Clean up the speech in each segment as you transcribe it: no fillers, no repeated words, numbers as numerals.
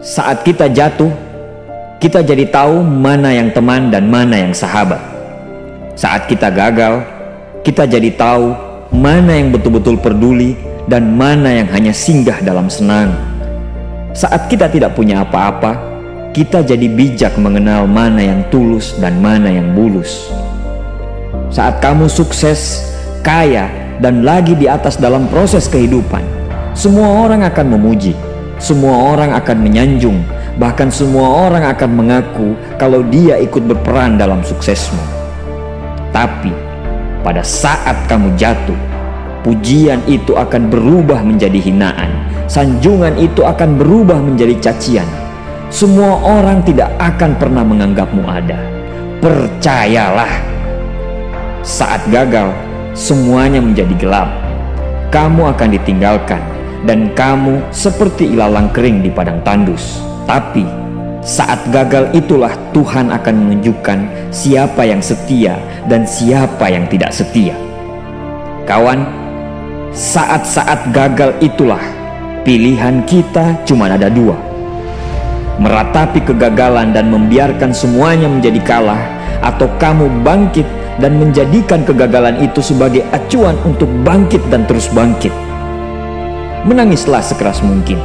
Saat kita jatuh, kita jadi tahu mana yang teman dan mana yang sahabat. Saat kita gagal, kita jadi tahu mana yang betul-betul peduli dan mana yang hanya singgah dalam senang. Saat kita tidak punya apa-apa, kita jadi bijak mengenal mana yang tulus dan mana yang bulus. Saat kamu sukses, kaya, dan lagi di atas dalam proses kehidupan, semua orang akan memuji. Semua orang akan menyanjung, bahkan semua orang akan mengaku kalau dia ikut berperan dalam suksesmu. Tapi pada saat kamu jatuh, pujian itu akan berubah menjadi hinaan, sanjungan itu akan berubah menjadi cacian. Semua orang tidak akan pernah menganggapmu ada. Percayalah, saat gagal, semuanya menjadi gelap. Kamu akan ditinggalkan, dan kamu seperti ilalang kering di padang tandus. Tapi saat gagal itulah Tuhan akan menunjukkan siapa yang setia dan siapa yang tidak setia. Kawan, saat-saat gagal itulah pilihan kita cuma ada dua: meratapi kegagalan dan membiarkan semuanya menjadi kalah, atau kamu bangkit dan menjadikan kegagalan itu sebagai acuan untuk bangkit dan terus bangkit. Menangislah sekeras mungkin,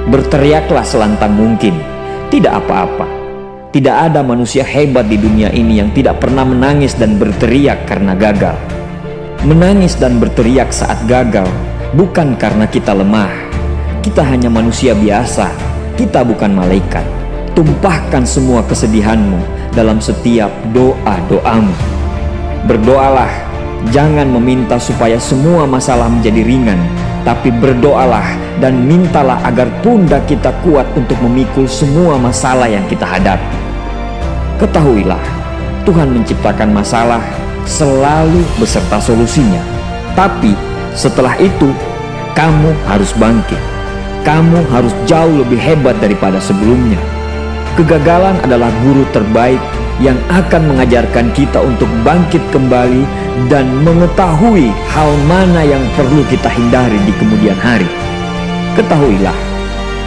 berteriaklah selantang mungkin. Tidak apa-apa. Tidak ada manusia hebat di dunia ini yang tidak pernah menangis dan berteriak karena gagal. Menangis dan berteriak saat gagal bukan karena kita lemah. Kita hanya manusia biasa. Kita bukan malaikat. Tumpahkan semua kesedihanmu dalam setiap doa-doamu. Berdoalah, jangan meminta supaya semua masalah menjadi ringan, tapi berdoalah dan mintalah agar pundak kita kuat untuk memikul semua masalah yang kita hadapi. Ketahuilah, Tuhan menciptakan masalah selalu beserta solusinya. Tapi setelah itu, kamu harus bangkit. Kamu harus jauh lebih hebat daripada sebelumnya. Kegagalan adalah guru terbaik yang akan mengajarkan kita untuk bangkit kembali dan mengetahui hal mana yang perlu kita hindari di kemudian hari. Ketahuilah,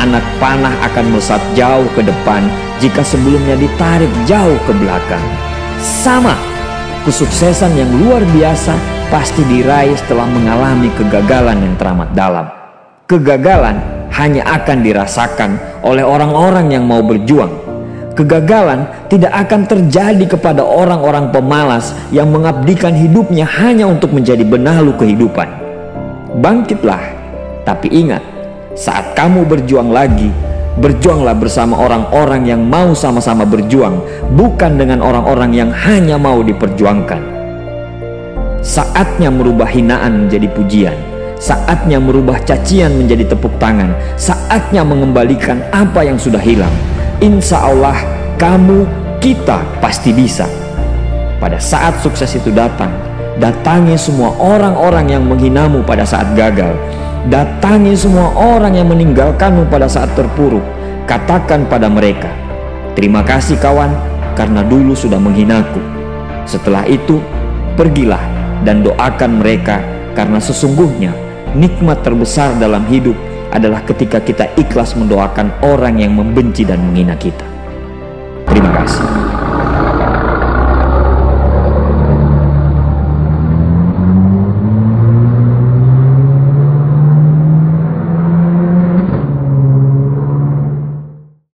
anak panah akan melesat jauh ke depan jika sebelumnya ditarik jauh ke belakang. Sama, kesuksesan yang luar biasa pasti diraih setelah mengalami kegagalan yang teramat dalam. Kegagalan hanya akan dirasakan oleh orang-orang yang mau berjuang. Kegagalan tidak akan terjadi kepada orang-orang pemalas yang mengabdikan hidupnya hanya untuk menjadi benalu kehidupan. Bangkitlah, tapi ingat, saat kamu berjuang lagi, berjuanglah bersama orang-orang yang mau sama-sama berjuang, bukan dengan orang-orang yang hanya mau diperjuangkan. Saatnya merubah hinaan menjadi pujian. Saatnya merubah cacian menjadi tepuk tangan. Saatnya mengembalikan apa yang sudah hilang. Insya Allah, kamu, kita pasti bisa. Pada saat sukses itu datang, datangi semua orang-orang yang menghinamu pada saat gagal. Datangi semua orang yang meninggalkanmu pada saat terpuruk. Katakan pada mereka, terima kasih kawan, karena dulu sudah menghinaku. Setelah itu, pergilah dan doakan mereka, karena sesungguhnya nikmat terbesar dalam hidup adalah ketika kita ikhlas mendoakan orang yang membenci dan menghina kita.